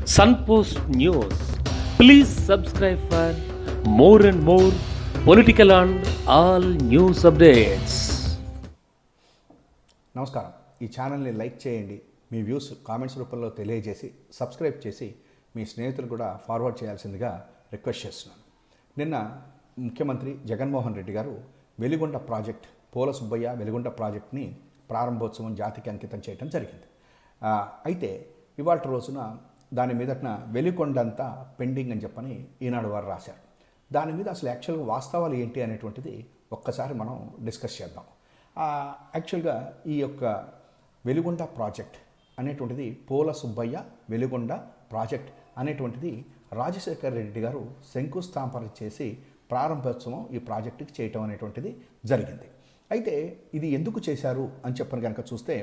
Sunpost News. Please subscribe for more and more political and all news updates. నమస్కారం. ఈ ఛానల్ని like చేయండి, మీ views comments రూపంలో తెలియజేసి సబ్స్క్రైబ్ చేసి మీ స్నేహితులు కూడా ఫార్వర్డ్ చేయాల్సిందిగా రిక్వెస్ట్ చేస్తున్నాను. నిన్న ముఖ్యమంత్రి జగన్మోహన్ రెడ్డి గారు వెలిగొండ ప్రాజెక్ట్, పోల సుబ్బయ్య వెలిగొండ ప్రాజెక్ట్ని ప్రారంభోత్సవం జాతికి అంకితం చేయడం జరిగింది. అయితే ఇవాళ రోజున దాని మీదట వెలిగొండంతా పెండింగ్ అని చెప్పని ఈనాడు వారు రాశారు. దాని మీద అసలు యాక్చువల్గా వాస్తవాలు ఏంటి అనేటువంటిది ఒక్కసారి మనం డిస్కస్ చేద్దాం. యాక్చువల్గా ఈ యొక్క వెలిగొండ ప్రాజెక్ట్ అనేటువంటిది పోల సుబ్బయ్య వెలిగొండ ప్రాజెక్ట్ అనేటువంటిది రాజశేఖర రెడ్డి గారు శంకుస్థాపన చేసి ప్రారంభోత్సవం ఈ ప్రాజెక్టుకి చేయటం అనేటువంటిది జరిగింది. అయితే ఇది ఎందుకు చేశారు అని చెప్పని కనుక చూస్తే,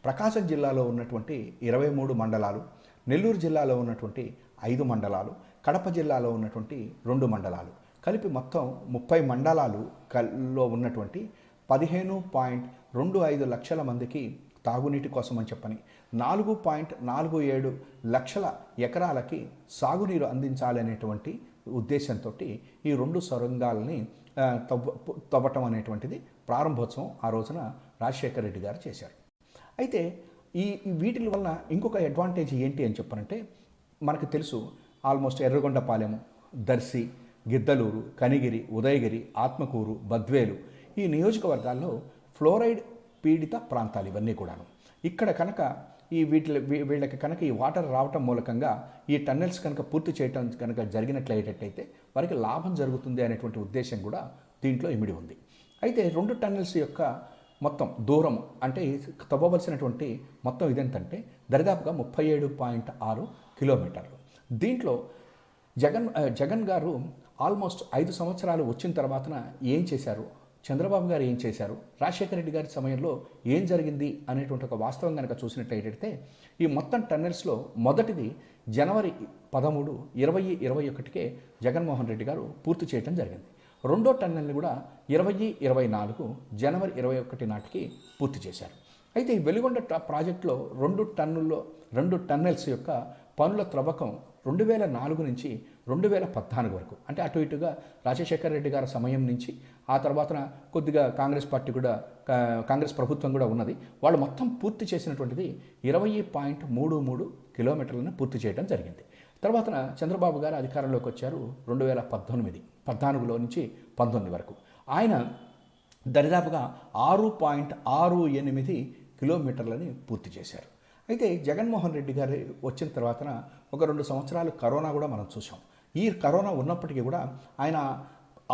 ప్రకాశం జిల్లాలో ఉన్నటువంటి 23 మండలాలు, నెల్లూరు జిల్లాలో ఉన్నటువంటి 5 మండలాలు, కడప జిల్లాలో ఉన్నటువంటి 2 మండలాలు కలిపి మొత్తం 30 మండలాలలో ఉన్నటువంటి 15.25 లక్షల మందికి తాగునీటి కోసం అని చెప్పని 4.47 లక్షల ఎకరాలకి సాగునీరు అందించాలి అనేటువంటి ఉద్దేశంతో ఈ 2 సొరంగాలని తవ్వటం అనేటువంటిది ప్రారంభోత్సవం ఆ రోజున రాజశేఖర రెడ్డి గారు చేశారు. అయితే ఈ వీటి వల్ల ఇంకొక అడ్వాంటేజ్ ఏంటి అని చెప్పారంటే, మనకు తెలుసు ఆల్మోస్ట్ ఎర్రగొండపాలెం, దర్శి, గిద్దలూరు, కనిగిరి, ఉదయగిరి, ఆత్మకూరు, బద్వేలు ఈ నియోజకవర్గాల్లో ఫ్లోరైడ్ పీడిత ప్రాంతాలు ఇవన్నీ కూడాను. ఇక్కడ కనుక వీళ్ళకి కనుక ఈ వాటర్ రావటం మూలకంగా ఈ టన్నెల్స్ కనుక పూర్తి చేయటం కనుక జరిగినట్లయితే వారికి లాభం జరుగుతుంది అనేటువంటి ఉద్దేశం కూడా దీంట్లో ఇమిడి ఉంది. అయితే 2 టన్నెల్స్ యొక్క మొత్తం దూరం అంటే తవ్వవలసినటువంటి మొత్తం ఇదెంతంటే దరిదాపుగా 37.6 కిలోమీటర్లు. దీంట్లో జగన్ గారు ఆల్మోస్ట్ 5 సంవత్సరాలు వచ్చిన తర్వాతన ఏం చేశారు, చంద్రబాబు గారు ఏం చేశారు, రాజశేఖర రెడ్డి గారి సమయంలో ఏం జరిగింది అనేటువంటి ఒక వాస్తవం కనుక చూసినట్లయితే, ఈ మొత్తం టన్నెల్స్లో మొదటిది జనవరి 13, 2021కే జగన్మోహన్ రెడ్డి గారు పూర్తి చేయడం జరిగింది. రెండో టన్నెల్ని కూడా 2024 జనవరి 21 నాటికి పూర్తి చేశారు. అయితే ఈ వెలిగొండ ప్రాజెక్టులో 2 టన్నెల్స్ యొక్క పనుల త్రవ్వకం 2004 నుంచి 2014 వరకు, అంటే అటు ఇటుగా రాజశేఖర రెడ్డి గారి సమయం నుంచి ఆ తర్వాత కొద్దిగా కాంగ్రెస్ ప్రభుత్వం కూడా ఉన్నది. వాళ్ళు మొత్తం పూర్తి చేసినటువంటిది 20.33 కిలోమీటర్లను పూర్తి చేయడం జరిగింది. తర్వాత చంద్రబాబు గారు అధికారంలోకి వచ్చారు 2014 నుంచి 19 వరకు. ఆయన దరిదాపుగా 6.68 కిలోమీటర్లని పూర్తి చేశారు. అయితే జగన్మోహన్ రెడ్డి గారు వచ్చిన తర్వాత ఒక 2 సంవత్సరాలు కరోనా కూడా మనం చూసాం. ఈ కరోనా ఉన్నప్పటికీ కూడా ఆయన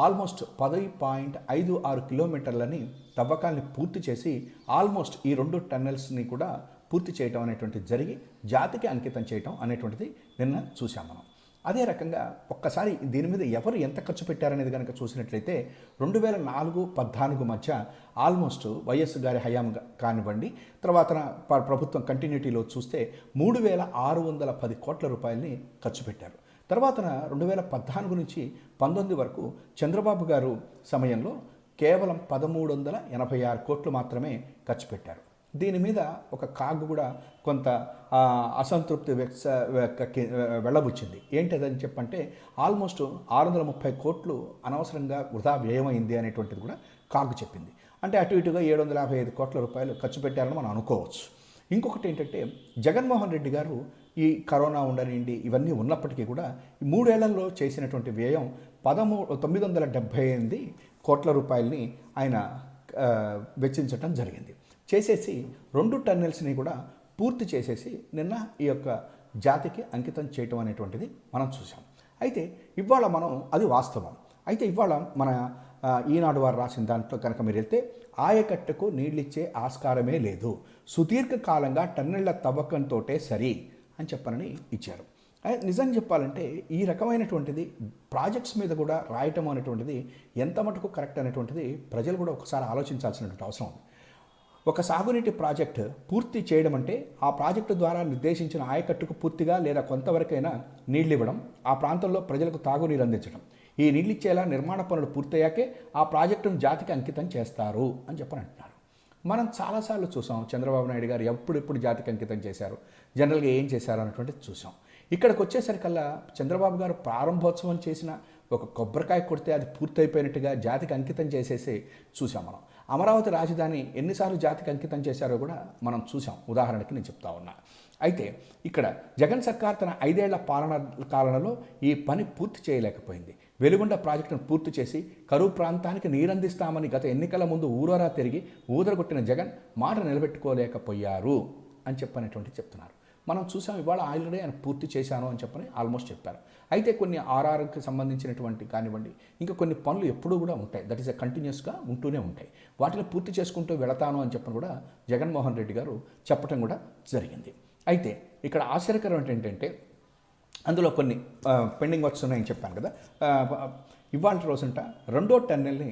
ఆల్మోస్ట్ 10.56 కిలోమీటర్లని తవ్వకాల్ని పూర్తి చేసి ఆల్మోస్ట్ ఈ 2 టన్నెల్స్ని కూడా పూర్తి చేయటం అనేటువంటిది జరిగి జాతికి అంకితం చేయటం అనేటువంటిది నిన్న చూసాం మనం. అదే రకంగా ఒక్కసారి దీని మీద ఎవరు ఎంత ఖర్చు పెట్టారనేది కనుక చూసినట్లయితే 2004-14 మధ్య ఆల్మోస్ట్ వైఎస్ గారి హయాం కానివ్వండి, తర్వాత ప్రభుత్వం కంటిన్యూటీలో చూస్తే 3,610 కోట్ల రూపాయలని ఖర్చు పెట్టారు. తర్వాత 2014 నుంచి 19 వరకు చంద్రబాబు గారు సమయంలో కేవలం 1,386 కోట్లు మాత్రమే ఖర్చు పెట్టారు. దీని మీద ఒక కాగు కూడా కొంత అసంతృప్తి వెళ్ళబుచ్చింది. ఏంటదని చెప్పంటే ఆల్మోస్ట్ 630 కోట్లు అనవసరంగా వృధా వ్యయమైంది అనేటువంటిది కూడా కాగు చెప్పింది. అంటే అటు ఇటుగా 755 కోట్ల రూపాయలు ఖర్చు పెట్టారని మనం అనుకోవచ్చు. ఇంకొకటి ఏంటంటే, జగన్మోహన్ రెడ్డి గారు ఈ కరోనా ఉండనివ్వండి ఇవన్నీ ఉన్నప్పటికీ కూడా 3 ఏళ్లలో చేసినటువంటి వ్యయం 978 కోట్ల రూపాయలని ఆయన వెచ్చించటం జరిగింది. చేసేసి 2 టన్నెల్స్ని కూడా పూర్తి చేసేసి నిన్న ఈ యొక్క జాతికి అంకితం చేయటం అనేటువంటిది మనం చూసాం. అయితే ఇవాళ మనం అది వాస్తవం. అయితే ఇవాళ మన ఈనాడు వారు రాసిన దాంట్లో కనుక మీరు వెళ్తే, ఆయకట్టుకు నీళ్ళిచ్చే ఆస్కారమే లేదు, సుదీర్ఘకాలంగా టన్నెళ్ల తవ్వకంతో సరి అని చెప్పనని ఇచ్చారు. నిజం చెప్పాలంటే ఈ రకమైనటువంటిది ప్రాజెక్ట్స్ మీద కూడా రాయటం అనేటువంటిది ఎంత మటుకు కరెక్ట్ అనేటువంటిది ప్రజలు కూడా ఒకసారి ఆలోచించాల్సినటువంటి అవసరం ఉంది. ఒక సాగునీటి ప్రాజెక్ట్ పూర్తి చేయడం అంటే ఆ ప్రాజెక్టు ద్వారా నిర్దేశించిన ఆయకట్టుకు పూర్తిగా లేదా కొంతవరకైనా నీళ్ళు ఇవ్వడం, ఆ ప్రాంతంలో ప్రజలకు తాగునీరు అందించడం. ఈ నీళ్ళిచ్చేలా నిర్మాణ పనులు పూర్తయ్యాకే ఆ ప్రాజెక్టును జాతికి అంకితం చేస్తారు అని చెప్పని అంటున్నారు. మనం చాలాసార్లు చూసాం చంద్రబాబు నాయుడు గారు ఎప్పుడెప్పుడు జాతికి అంకితం చేశారు, జనరల్గా ఏం చేశారు అన్నటువంటిది చూసాం. ఇక్కడికి వచ్చేసరికల్లా చంద్రబాబు గారు ప్రారంభోత్సవం చేసిన ఒక కొబ్బరికాయ కొడితే అది పూర్తయిపోయినట్టుగా జాతికి అంకితం చేసేసి చూసాం మనం. అమరావతి రాజధాని ఎన్నిసార్లు జాతికి అంకితం చేశారో కూడా మనం చూసాం. ఉదాహరణకి నేను చెప్తా ఉన్నా. అయితే ఇక్కడ జగన్ సర్కార్ తన 5 ఏళ్ల కాలంలో ఈ పని పూర్తి చేయలేకపోయింది. వెలుగొండ ప్రాజెక్టును పూర్తి చేసి కరువు ప్రాంతానికి నీరందిస్తామని గత ఎన్నికల ముందు ఊరరా తిరిగి ఊదరగొట్టిన జగన్ మాట నిలబెట్టుకోలేకపోయారు అని చెప్పనేటువంటి చెప్తున్నారు. మనం చూసాం ఇవాళ ఆల్రెడీ ఆయన పూర్తి చేశాను అని చెప్పని ఆల్మోస్ట్ చెప్పారు. అయితే కొన్ని ఆర్ఆర్కి సంబంధించినటువంటి కానివ్వండి, ఇంకా కొన్ని పనులు ఎప్పుడూ కూడా ఉంటాయి. దట్ ఈస్ ఎ కంటిన్యూస్గా ఉంటూనే ఉంటాయి. వాటిని పూర్తి చేసుకుంటూ వెళతాను అని చెప్పని కూడా జగన్మోహన్ రెడ్డి గారు చెప్పడం కూడా జరిగింది. అయితే ఇక్కడ ఆశ్చర్యకరం ఏంటంటే అందులో కొన్ని పెండింగ్ వర్క్స్ ఉన్నాయని చెప్పాను కదా. ఇవాళ రోజుంట 2వ టన్నెల్ని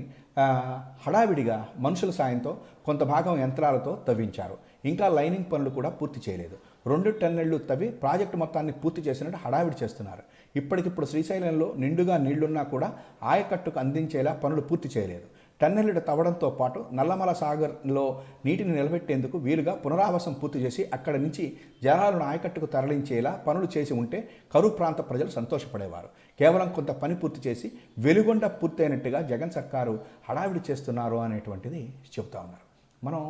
హడావిడిగా మనుషుల సాయంతో కొంత భాగం యంత్రాలతో తవ్వించారు. ఇంకా లైనింగ్ పనులు కూడా పూర్తి చేయలేదు. 2 టన్నెళ్లు తవ్వి ప్రాజెక్టు మొత్తాన్ని పూర్తి చేసినట్టు హడావిడి చేస్తున్నారు. ఇప్పటికిప్పుడు శ్రీశైలంలో నిండుగా నీళ్లున్నా కూడా ఆయకట్టుకు అందించేలా పనులు పూర్తి చేయలేదు. టన్నెల్లు తవ్వడంతో పాటు నల్లమల సాగర్లో నీటిని నిలబెట్టేందుకు వీలుగా పునరావాసం పూర్తి చేసి అక్కడి నుంచి జనాలను ఆయకట్టుకు తరలించేలా పనులు చేసి ఉంటే కరువు ప్రాంత ప్రజలు సంతోషపడేవారు. కేవలం కొంత పని పూర్తి చేసి వెలుగొండ పూర్తయినట్టుగా జగన్ సర్కారు హడావిడి చేస్తున్నారు అనేటువంటిది చెబుతా ఉన్నారు. మనం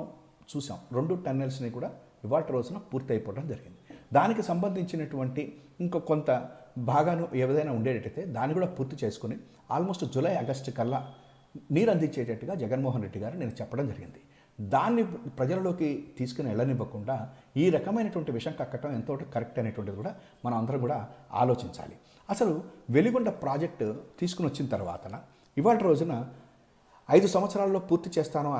చూసాం 2 టన్నెల్స్ని కూడా ఇవాళ రోజున పూర్తి అయిపోవడం జరిగింది. దానికి సంబంధించినటువంటి ఇంకో కొంత భాగాను ఏదైనా ఉండేటట్టయితే దాన్ని కూడా పూర్తి చేసుకుని ఆల్మోస్ట్ జూలై ఆగస్టు కల్లా నీరు అందించేటట్టుగా జగన్మోహన్ రెడ్డి గారు నేను చెప్పడం జరిగింది. దాన్ని ప్రజలలోకి తీసుకుని వెళ్ళనివ్వకుండా ఈ రకమైనటువంటి విషయం కక్కటం ఎంతో కరెక్ట్ అనేటువంటిది కూడా మనం అందరం కూడా ఆలోచించాలి. అసలు వెలిగొండ ప్రాజెక్టు తీసుకుని వచ్చిన తర్వాతన ఇవాళ రోజున 5 సంవత్సరాల్లో పూర్తి చేస్తాను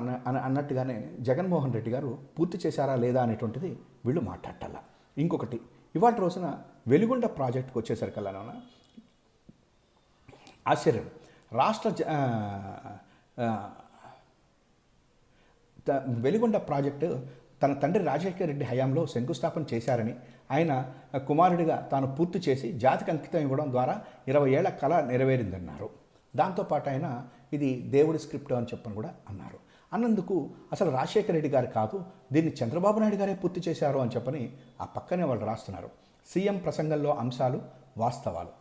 అన్నట్టుగానే జగన్మోహన్ రెడ్డి గారు పూర్తి చేశారా లేదా అనేటువంటిది వీళ్ళు మాట్లాడాల. ఇంకొకటి ఇవాళ రోజున వెలిగొండ ప్రాజెక్టుకు వచ్చేసరికల్లా ఆశ్చర్యం. వెలిగొండ ప్రాజెక్టు తన తండ్రి రాజశేఖర రెడ్డి హయాంలో శంకుస్థాపన చేశారని, ఆయన కుమారుడిగా తాను పూర్తి చేసి జాతికి అంకితం ఇవ్వడం ద్వారా 20 ఏళ్ల కళ నెరవేరిందన్నారు. దాంతోపాటు ఆయన ఇది దేవుడి స్క్రిప్ట్ అని చెప్పని కూడా అన్నారు. అన్నందుకు అసలు రాజశేఖర రెడ్డి గారు కాదు, దీన్ని చంద్రబాబు నాయుడు గారే పూర్తి చేశారు అని చెప్పని ఆ పక్కనే వాళ్ళు రాస్తున్నారు. సీఎం ప్రసంగంలో అంశాలు వాస్తవాలు.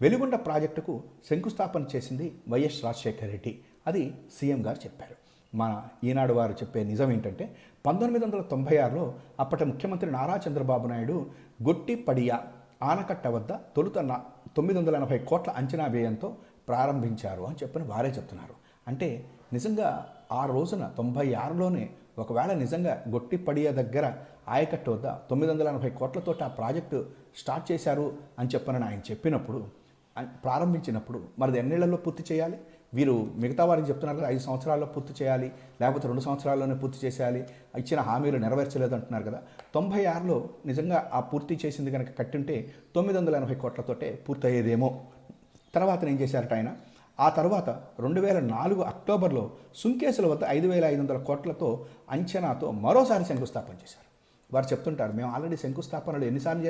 వెలిగొండ ప్రాజెక్టుకు శంకుస్థాపన చేసింది వైఎస్ రాజశేఖర రెడ్డి, అది సీఎం గారు చెప్పారు. మన ఈనాడు వారు చెప్పే నిజం ఏంటంటే 1996లో అప్పటి ముఖ్యమంత్రి నారా చంద్రబాబు నాయుడు గొట్టిపడియా ఆనకట్ట వద్ద తొలుత 980 కోట్ల అంచనా వ్యయంతో ప్రారంభించారు అని చెప్పని వారే చెప్తున్నారు. అంటే నిజంగా ఆ రోజున 96లోనే ఒకవేళ నిజంగా గొట్టిపడియా దగ్గర ఆయకట్టు వద్ద 980 కోట్లతో ఆ ప్రాజెక్టు స్టార్ట్ చేశారు అని చెప్పని ఆయన చెప్పినప్పుడు, ప్రారంభించినప్పుడు మరి ఎన్నేళ్లలో పూర్తి చేయాలి? వీరు మిగతా వారికి చెప్తున్నారు కదా 5 సంవత్సరాల్లో పూర్తి చేయాలి, లేకపోతే 2 సంవత్సరాల్లోనే పూర్తి చేసేయాలి, ఇచ్చిన హామీలు నెరవేర్చలేదు అంటున్నారు కదా. 96లో నిజంగా ఆ పూర్తి చేసింది కనుక కట్టుంటే 980 కోట్లతోటే పూర్తయ్యేదేమో. తర్వాత ఏం చేశారట ఆయన? ఆ తర్వాత 2004 అక్టోబర్లో సుంకేసుల వద్ద 5,500 కోట్లతో అంచనాతో మరోసారి శంకుస్థాపన చేశారు. వారు చెప్తుంటారు, మేము ఆల్రెడీ శంకుస్థాపనలు ఎన్నిసార్లు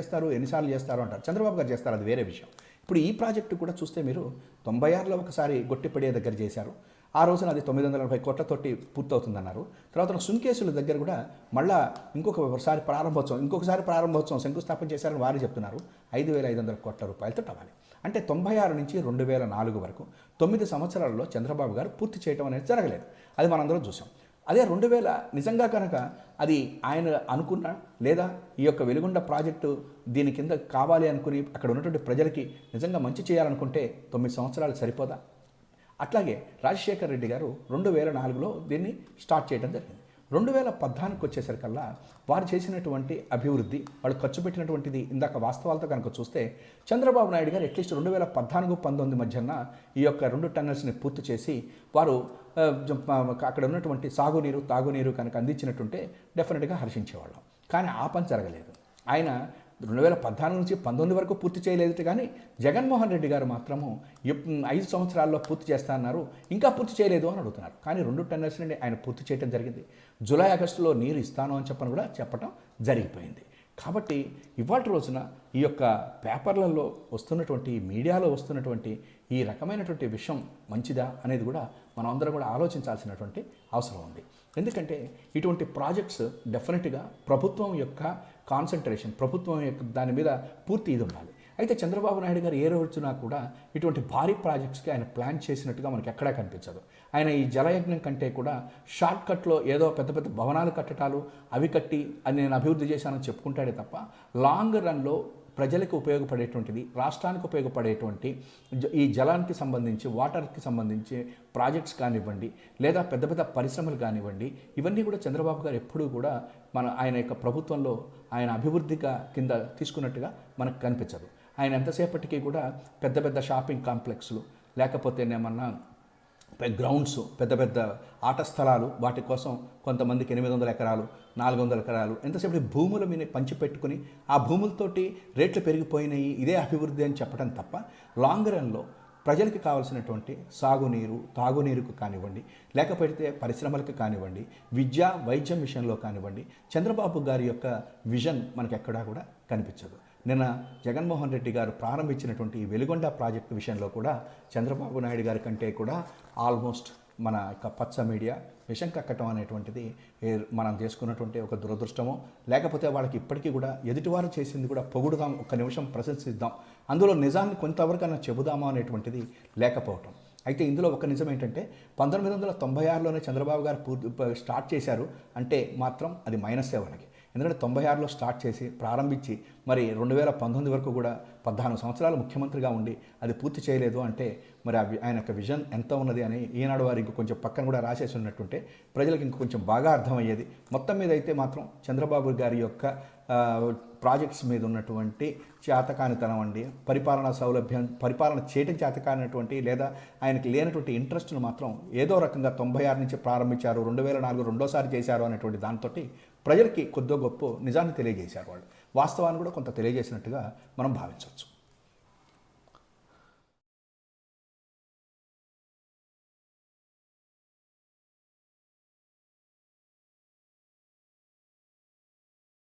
చేస్తారు అంటారు. చంద్రబాబు గారు చేస్తారు, అది వేరే విషయం. ఇప్పుడు ఈ ప్రాజెక్టు కూడా చూస్తే మీరు 96లో ఒకసారి గొట్టిపడియా దగ్గర చేశారు. ఆ రోజున అది 980 కోట్లతోటి పూర్తవుతుందన్నారు. తర్వాత సుంకేసుల దగ్గర కూడా మళ్ళా ఇంకొకసారి ప్రారంభోత్సవం శంకుస్థాపన చేశారని వారు చెప్తున్నారు. 5,500 కోట్ల రూపాయలతో అవ్వాలి. అంటే 96 నుంచి 2004 వరకు 9 సంవత్సరాలలో చంద్రబాబు గారు పూర్తి చేయడం అనేది జరగలేదు. అది మనందరం చూసాం. అదే 2000 నిజంగా కనుక అది ఆయన అనుకున్న లేదా ఈ యొక్క వెలిగొండ ప్రాజెక్టు దీని కింద కావాలి అనుకుని అక్కడ ఉన్నటువంటి ప్రజలకి నిజంగా మంచి చేయాలనుకుంటే 9 సంవత్సరాలు సరిపోదా? అట్లాగే రాజశేఖర రెడ్డి గారు 2004లో దీన్ని స్టార్ట్ చేయడం జరిగింది. 2014కి వచ్చేసరికల్లా వారు చేసినటువంటి అభివృద్ధి, వాళ్ళు ఖర్చు పెట్టినటువంటిది ఇందాక వాస్తవాలతో కనుక చూస్తే చంద్రబాబు నాయుడు గారు అట్లీస్ట్ 2014-19 మధ్యన ఈ యొక్క 2 టన్నెల్స్ని పూర్తి చేసి వారు అక్కడ ఉన్నటువంటి సాగునీరు తాగునీరు కనుక అందించినట్టుంటే డెఫినెట్గా హర్షించేవాళ్ళం. కానీ ఆ పని జరగలేదు. ఆయన 2014 నుంచి 19 వరకు పూర్తి చేయలేదు. కానీ జగన్మోహన్ రెడ్డి గారు మాత్రము 5 సంవత్సరాల్లో పూర్తి చేస్తా అన్నారు, ఇంకా పూర్తి చేయలేదు అని అడుగుతున్నారు. కానీ 2 టన్నెల్స్ నుండి ఆయన పూర్తి చేయడం జరిగింది. జూలై ఆగస్టులో నీరు ఇస్తాను అని చెప్పడం జరిగిపోయింది. కాబట్టి ఇవాళ రోజున ఈ యొక్క పేపర్లలో వస్తున్నటువంటి, మీడియాలో వస్తున్నటువంటి ఈ రకమైనటువంటి విషయం మంచిదా అనేది కూడా మనం అందరం కూడా ఆలోచించాల్సినటువంటి అవసరం ఉంది. ఎందుకంటే ఇటువంటి ప్రాజెక్ట్స్ డెఫినెట్గా ప్రభుత్వం యొక్క కాన్సన్ట్రేషన్, ప్రభుత్వం యొక్క దాని మీద పూర్తి ఇది ఉండాలి. అయితే చంద్రబాబు నాయుడు గారు ఏ రోజున కూడా ఇటువంటి భారీ ప్రాజెక్ట్స్కి ఆయన ప్లాన్ చేసినట్టుగా మనకి ఎక్కడా కనిపించదు. ఆయన ఈ జలయజ్ఞం కంటే కూడా షార్ట్ కట్లో ఏదో పెద్ద పెద్ద భవనాలు కట్టడాలు అవి కట్టి అని నేను అభివృద్ధి చేశానని చెప్పుకుంటాడే తప్ప లాంగ్ రన్లో ప్రజలకు ఉపయోగపడేటువంటిది, రాష్ట్రానికి ఉపయోగపడేటువంటి ఈ జలానికి సంబంధించి, వాటర్కి సంబంధించి ప్రాజెక్ట్స్ కానివ్వండి, లేదా పెద్ద పెద్ద పరిశ్రమలు కానివ్వండి, ఇవన్నీ కూడా చంద్రబాబు గారు ఎప్పుడూ కూడా ఆయన యొక్క ప్రభుత్వంలో ఆయన అభివృద్ధిగా కింద తీసుకున్నట్టుగా మనకు కనిపించదు. ఆయన ఎంతసేపటికి కూడా పెద్ద పెద్ద షాపింగ్ కాంప్లెక్స్లు, లేకపోతే ఏమన్నా గ్రౌండ్స్, పెద్ద పెద్ద ఆట స్థలాలు, వాటి కోసం కొంతమందికి 800 ఎకరాలు, 400 ఎకరాలు ఎంతసేపు భూముల మీద పంచిపెట్టుకుని ఆ భూములతోటి రేట్లు పెరిగిపోయినాయి, ఇదే అభివృద్ధి అని చెప్పడం తప్ప లాంగ్ రన్లో ప్రజలకు కావాల్సినటువంటి సాగునీరు, తాగునీరుకు కానివ్వండి, లేకపోతే పరిశ్రమలకు కానివ్వండి, విద్య, వైద్యం విషయంలో కానివ్వండి, చంద్రబాబు గారి యొక్క విజన్ మనకు ఎక్కడా కూడా కనిపించదు. నిన్న జగన్మోహన్ రెడ్డి గారు ప్రారంభించినటువంటి ఈ వెలుగొండ ప్రాజెక్టు విషయంలో కూడా చంద్రబాబు నాయుడు గారి కంటే కూడా ఆల్మోస్ట్ మన యొక్క పచ్చ మీడియా విషం కక్కటం అనేటువంటిది మనం చేసుకున్నటువంటి ఒక దురదృష్టమో, లేకపోతే వాళ్ళకి ఇప్పటికీ కూడా ఎదుటివారు చేసింది కూడా పొగుడుదాం, ఒక్క నిమిషం ప్రశంసిద్దాం, అందులో నిజాన్ని కొంతవరకైనా చెబుదామా అనేటువంటిది లేకపోవటం. అయితే ఇందులో ఒక నిజం ఏంటంటే 1996లోనే చంద్రబాబు గారు స్టార్ట్ చేశారు అంటే మాత్రం అది మైనస్సే వాళ్ళకి. ఎందుకంటే 96లో స్టార్ట్ చేసి ప్రారంభించి మరి 2019 వరకు కూడా 14 సంవత్సరాలు ముఖ్యమంత్రిగా ఉండి అది పూర్తి చేయలేదు అంటే మరి ఆయన యొక్క విజన్ ఎంత ఉన్నది అని ఈనాడు వారు ఇంక కొంచెం పక్కన కూడా రాసేసి ఉన్నట్టుంటే ప్రజలకు ఇంక కొంచెం బాగా అర్థమయ్యేది. మొత్తం మీద అయితే మాత్రం చంద్రబాబు గారి యొక్క ప్రాజెక్ట్స్ మీద ఉన్నటువంటి చేతకానితనం అండి, పరిపాలనా సౌలభ్యం, పరిపాలన చేయటం చేతకానిటువంటి లేదా ఆయనకి లేనటువంటి ఇంట్రెస్ట్ను మాత్రం ఏదో రకంగా 96 నుంచి ప్రారంభించారు, 2004 రెండోసారి చేశారు అనేటువంటి దాంతో ప్రజలకి కొద్దో గొప్ప నిజాన్ని తెలియజేశారు. వాళ్ళు వాస్తవాన్ని కూడా కొంత తెలియజేసినట్టుగా మనం భావించవచ్చు.